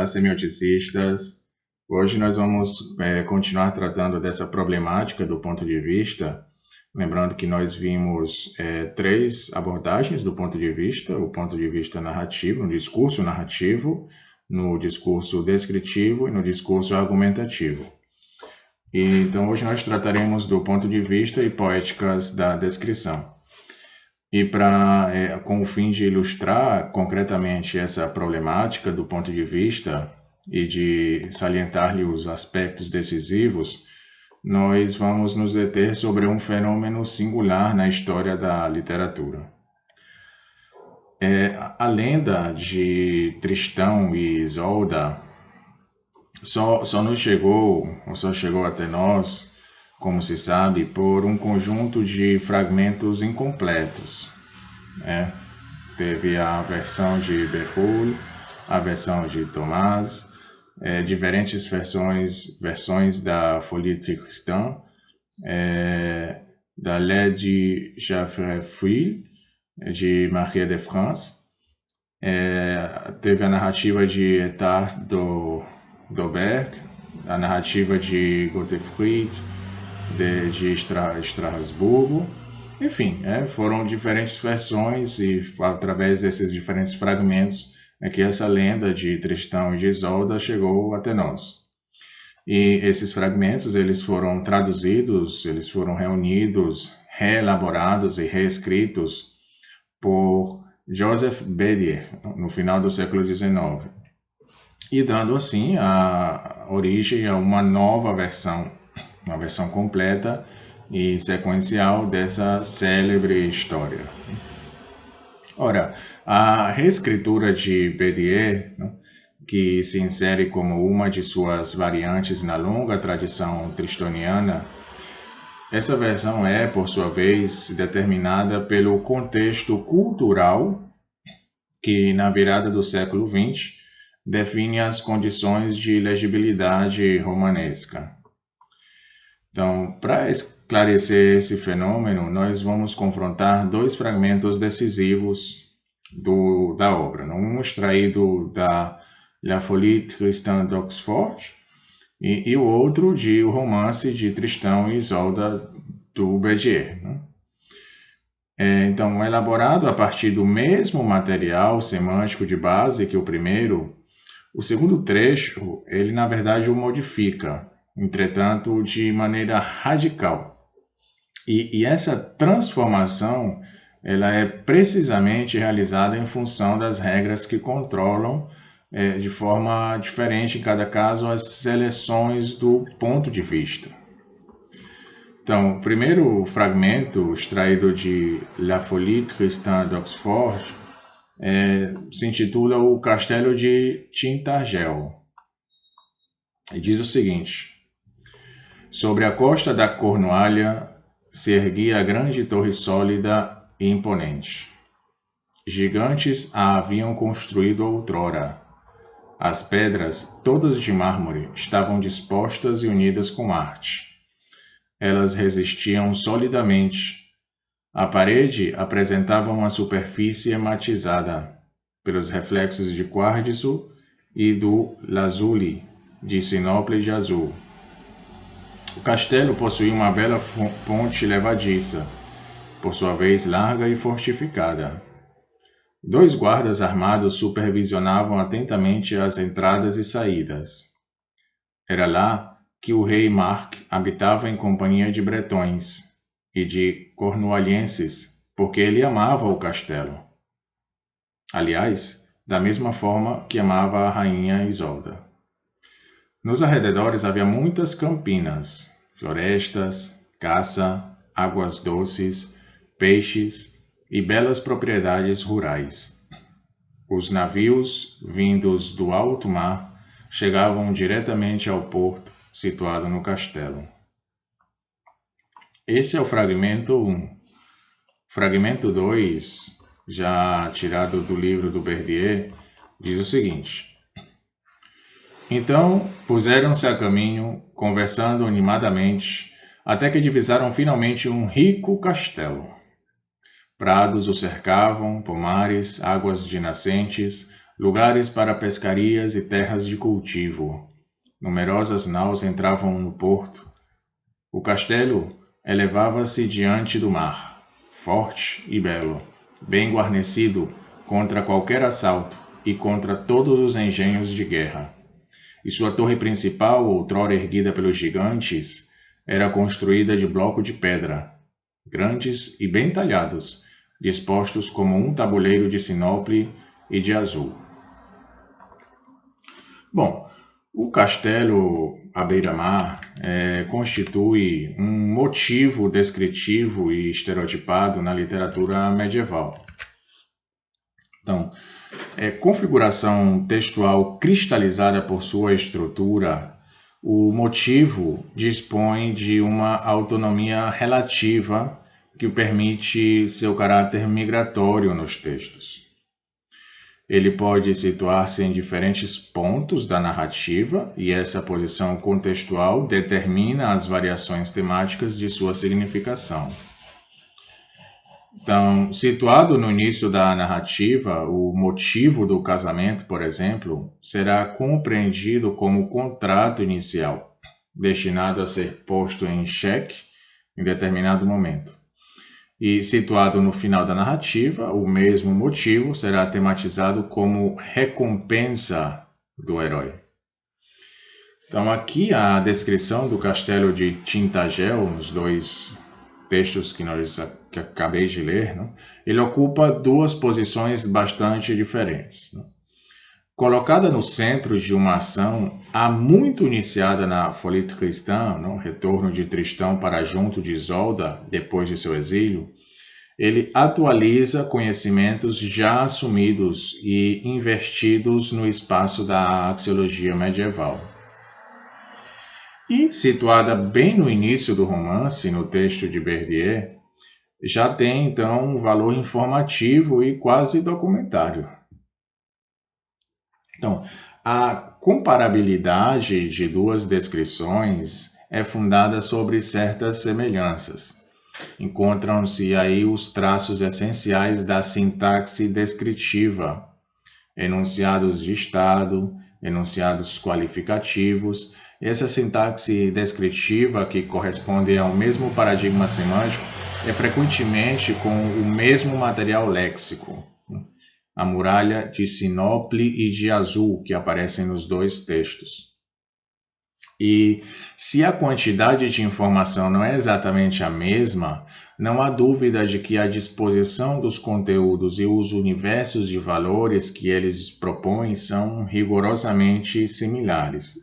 Olá, semioticistas. Hoje nós vamos continuar tratando dessa problemática do ponto de vista. Lembrando que nós vimos três abordagens do ponto de vista: o ponto de vista narrativo, no discurso narrativo, no discurso descritivo e no discurso argumentativo. Então hoje nós trataremos do ponto de vista e poéticas da descrição. E com o fim de ilustrar concretamente essa problemática do ponto de vista e de salientar-lhe os aspectos decisivos, nós vamos nos deter sobre um fenômeno singular na história da literatura. A lenda de Tristão e Isolda só chegou até nós, como se sabe, por um conjunto de fragmentos incompletos. Teve a versão de Berulle, a versão de Thomas, diferentes versões da Folie Tristan, da Lettre de Jaffrey, de Marie de France, teve a narrativa de Ettard d'Auberg, a narrativa de Godefroy de Estrasburgo. Enfim, foram diferentes versões e através desses diferentes fragmentos que essa lenda de Tristão e de Isolda chegou até nós. E esses fragmentos eles foram traduzidos, eles foram reunidos, reelaborados e reescritos por Joseph Bédier no final do século XIX, e dando assim a origem a uma nova versão, uma versão completa e sequencial dessa célebre história. Ora, a reescritura de Bédier, que se insere como uma de suas variantes na longa tradição tristoniana, essa versão é, por sua vez, determinada pelo contexto cultural que, na virada do século XX, define as condições de legibilidade romanesca. Então, para esclarecer esse fenômeno, nós vamos confrontar dois fragmentos decisivos da obra. Um extraído da La Folie Tristan d'Oxford e o outro de O Romance de Tristão e Isolda, do Bédier. Então, elaborado a partir do mesmo material semântico de base que o primeiro, o segundo trecho, ele na verdade o modifica, entretanto de maneira radical. E essa transformação ela é precisamente realizada em função das regras que controlam de forma diferente em cada caso as seleções do ponto de vista. Então, o primeiro fragmento extraído de La Folie Tristan d'Oxford se intitula O Castelo de Tintagel e diz o seguinte: sobre a costa da Cornualha se erguia a grande torre sólida e imponente. Gigantes a haviam construído outrora. As pedras, todas de mármore, estavam dispostas e unidas com arte. Elas resistiam solidamente. A parede apresentava uma superfície matizada pelos reflexos de quartzo e do lazuli, de sinople de azul. O castelo possuía uma bela ponte levadiça, por sua vez larga e fortificada. 2 guardas armados supervisionavam atentamente as entradas e saídas. Era lá que o rei Marc habitava em companhia de bretões e de cornualhenses, porque ele amava o castelo. Aliás, da mesma forma que amava a rainha Isolda. Nos arredores havia muitas campinas, florestas, caça, águas doces, peixes e belas propriedades rurais. Os navios, vindos do alto mar, chegavam diretamente ao porto situado no castelo. Esse é o fragmento 1. Fragmento 2, já tirado do livro do Bédier, diz o seguinte: então puseram-se a caminho, conversando animadamente, até que divisaram finalmente um rico castelo. Prados o cercavam, pomares, águas de nascentes, lugares para pescarias e terras de cultivo. Numerosas naus entravam no porto. O castelo elevava-se diante do mar, forte e belo, bem guarnecido contra qualquer assalto e contra todos os engenhos de guerra. E sua torre principal, outrora erguida pelos gigantes, era construída de bloco de pedra, grandes e bem talhados, dispostos como um tabuleiro de sinople e de azul. Bom, o castelo à beira-mar constitui um motivo descritivo e estereotipado na literatura medieval. Então, configuração textual cristalizada por sua estrutura, o motivo dispõe de uma autonomia relativa que permite seu caráter migratório nos textos. Ele pode situar-se em diferentes pontos da narrativa e essa posição contextual determina as variações temáticas de sua significação. Então, situado no início da narrativa, o motivo do casamento, por exemplo, será compreendido como contrato inicial, destinado a ser posto em xeque em determinado momento. E situado no final da narrativa, o mesmo motivo será tematizado como recompensa do herói. Então, aqui a descrição do castelo de Tintagel, nos dois textos que acabei de ler, né? Ele ocupa duas posições bastante diferentes. Né? Colocada no centro de uma ação há muito iniciada na Folie cristã, né? Retorno de Tristão para junto de Isolda, depois de seu exílio, ele atualiza conhecimentos já assumidos e investidos no espaço da axiologia medieval. E, situada bem no início do romance, no texto de Verdier, já tem, então, um valor informativo e quase documentário. Então, a comparabilidade de duas descrições é fundada sobre certas semelhanças. Encontram-se aí os traços essenciais da sintaxe descritiva, enunciados de estado, enunciados qualificativos. Essa sintaxe descritiva, que corresponde ao mesmo paradigma semântico, é frequentemente com o mesmo material léxico, a muralha de sinople e de azul, que aparecem nos dois textos. E se a quantidade de informação não é exatamente a mesma, não há dúvida de que a disposição dos conteúdos e os universos de valores que eles propõem são rigorosamente similares.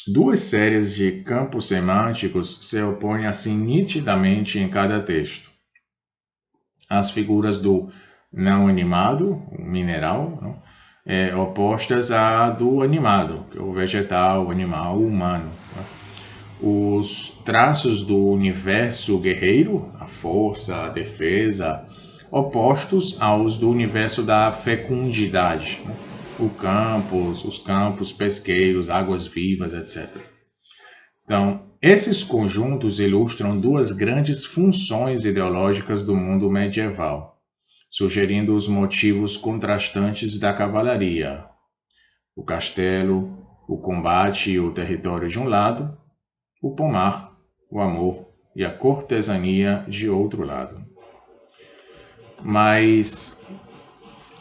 Duas séries de campos semânticos se opõem assim nitidamente em cada texto. As figuras do não animado, o mineral, opostas à do animado, que é o vegetal, o animal, o humano. Os traços do universo guerreiro, a força, a defesa, opostos aos do universo da fecundidade, os campos pesqueiros, águas vivas, etc. Então, esses conjuntos ilustram duas grandes funções ideológicas do mundo medieval, sugerindo os motivos contrastantes da cavalaria: o castelo, o combate e o território de um lado, o pomar, o amor e a cortesania de outro lado. Mas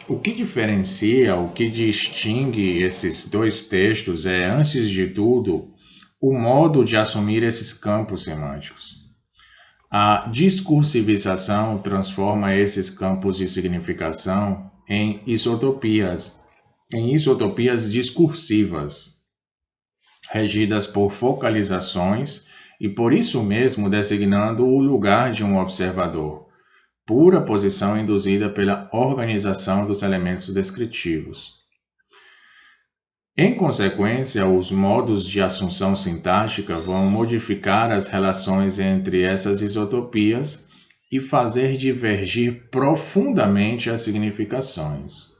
o que diferencia, o que distingue esses dois textos é, antes de tudo, o modo de assumir esses campos semânticos. A discursivização transforma esses campos de significação em isotopias discursivas, regidas por focalizações e por isso mesmo designando o lugar de um observador, pura posição induzida pela organização dos elementos descritivos. Em consequência, os modos de assunção sintática vão modificar as relações entre essas isotopias e fazer divergir profundamente as significações.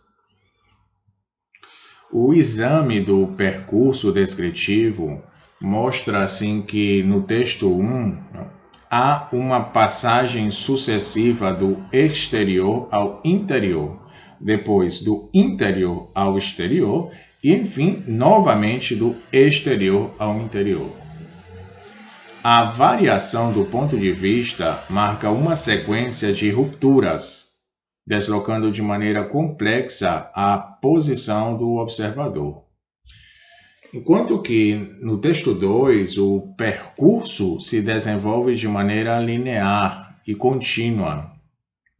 O exame do percurso descritivo mostra assim que no texto 1 há uma passagem sucessiva do exterior ao interior, depois do interior ao exterior e, enfim, novamente do exterior ao interior. A variação do ponto de vista marca uma sequência de rupturas, deslocando de maneira complexa a posição do observador. Enquanto que no texto 2 o percurso se desenvolve de maneira linear e contínua.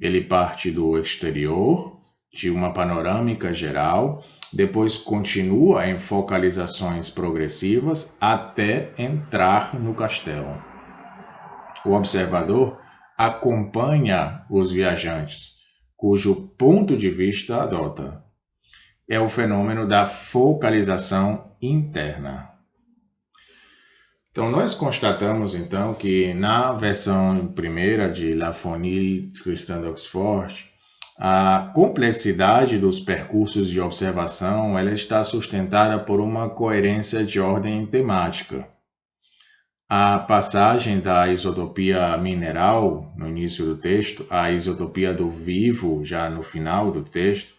Ele parte do exterior, de uma panorâmica geral, depois continua em focalizações progressivas até entrar no castelo. O observador acompanha os viajantes, cujo ponto de vista adota. É o fenômeno da focalização interna. Então, nós constatamos, então, que na versão primeira de La Phonie Tristan d'Oxford, a complexidade dos percursos de observação ela está sustentada por uma coerência de ordem temática. A passagem da isotopia mineral, no início do texto, à isotopia do vivo, já no final do texto,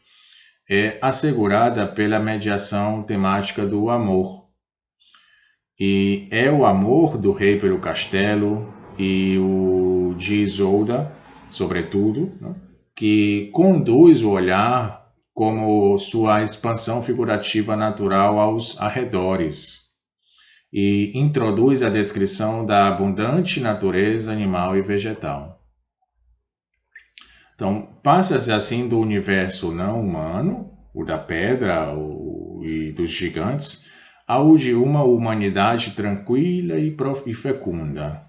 é assegurada pela mediação temática do amor. E é o amor do rei pelo castelo e o de Isolda, sobretudo, né, que conduz o olhar como sua expansão figurativa natural aos arredores e introduz a descrição da abundante natureza animal e vegetal. Então, passa-se assim do universo não humano, o da pedra e dos gigantes, ao de uma humanidade tranquila e fecunda.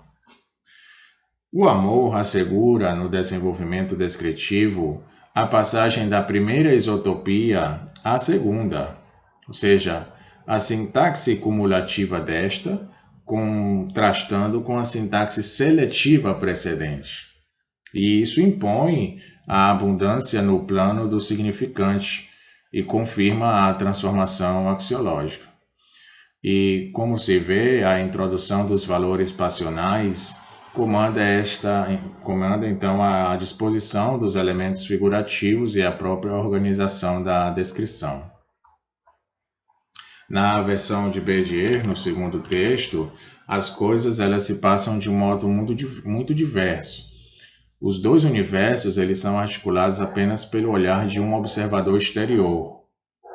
O amor assegura, no desenvolvimento descritivo, a passagem da primeira isotopia à segunda, ou seja, a sintaxe cumulativa desta, contrastando com a sintaxe seletiva precedente. E isso impõe a abundância no plano do significante e confirma a transformação axiológica. E, como se vê, a introdução dos valores passionais comanda então a disposição dos elementos figurativos e a própria organização da descrição. Na versão de Bédier, no segundo texto, as coisas elas se passam de um modo muito diverso. Os dois universos eles são articulados apenas pelo olhar de um observador exterior,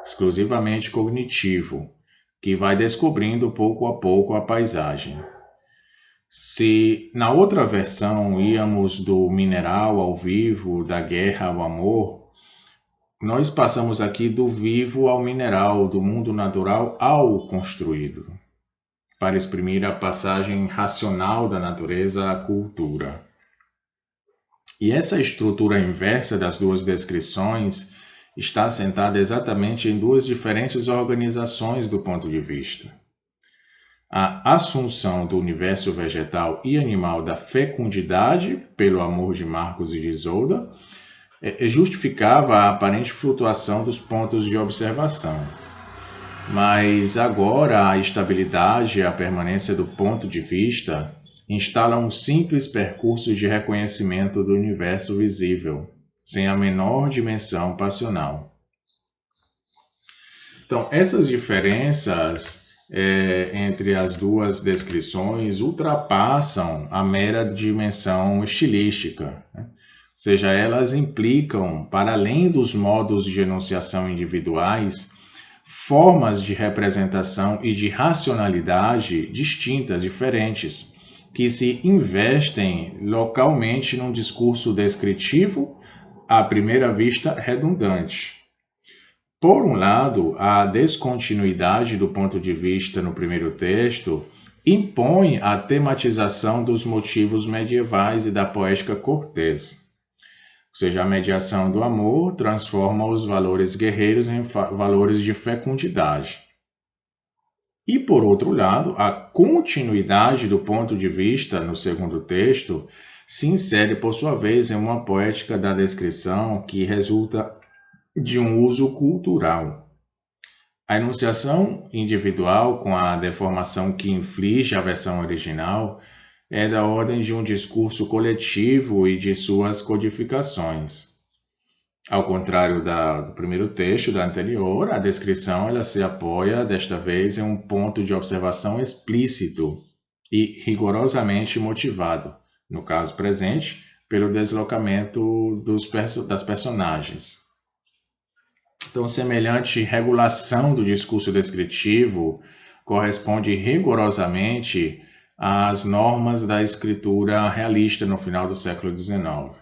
exclusivamente cognitivo, que vai descobrindo pouco a pouco a paisagem. Se na outra versão íamos do mineral ao vivo, da guerra ao amor, nós passamos aqui do vivo ao mineral, do mundo natural ao construído, para exprimir a passagem racional da natureza à cultura. E essa estrutura inversa das duas descrições está assentada exatamente em duas diferentes organizações do ponto de vista. A assunção do universo vegetal e animal da fecundidade, pelo amor de Marcos e de Isolda, justificava a aparente flutuação dos pontos de observação. Mas agora a estabilidade e a permanência do ponto de vista instalam um simples percurso de reconhecimento do universo visível, sem a menor dimensão passional. Então, essas diferenças entre as duas descrições ultrapassam a mera dimensão estilística, né? Ou seja, elas implicam, para além dos modos de enunciação individuais, formas de representação e de racionalidade distintas, diferentes, que se investem localmente num discurso descritivo, à primeira vista redundante. Por um lado, a descontinuidade do ponto de vista no primeiro texto impõe a tematização dos motivos medievais e da poética cortês. Ou seja, a mediação do amor transforma os valores guerreiros em valores de fecundidade. E, por outro lado, a continuidade do ponto de vista no segundo texto se insere, por sua vez, em uma poética da descrição que resulta de um uso cultural. A enunciação individual, com a deformação que inflige a versão original, é da ordem de um discurso coletivo e de suas codificações. Ao contrário do primeiro texto, da anterior, a descrição ela se apoia, desta vez, em um ponto de observação explícito e rigorosamente motivado, no caso presente, pelo deslocamento das personagens. Então, semelhante regulação do discurso descritivo corresponde rigorosamente às normas da escritura realista no final do século XIX.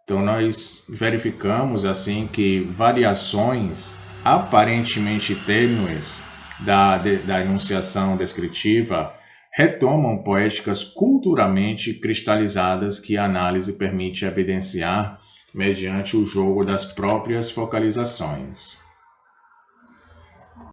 Então, nós verificamos assim que variações aparentemente tênues da enunciação descritiva retomam poéticas culturalmente cristalizadas que a análise permite evidenciar mediante o jogo das próprias focalizações.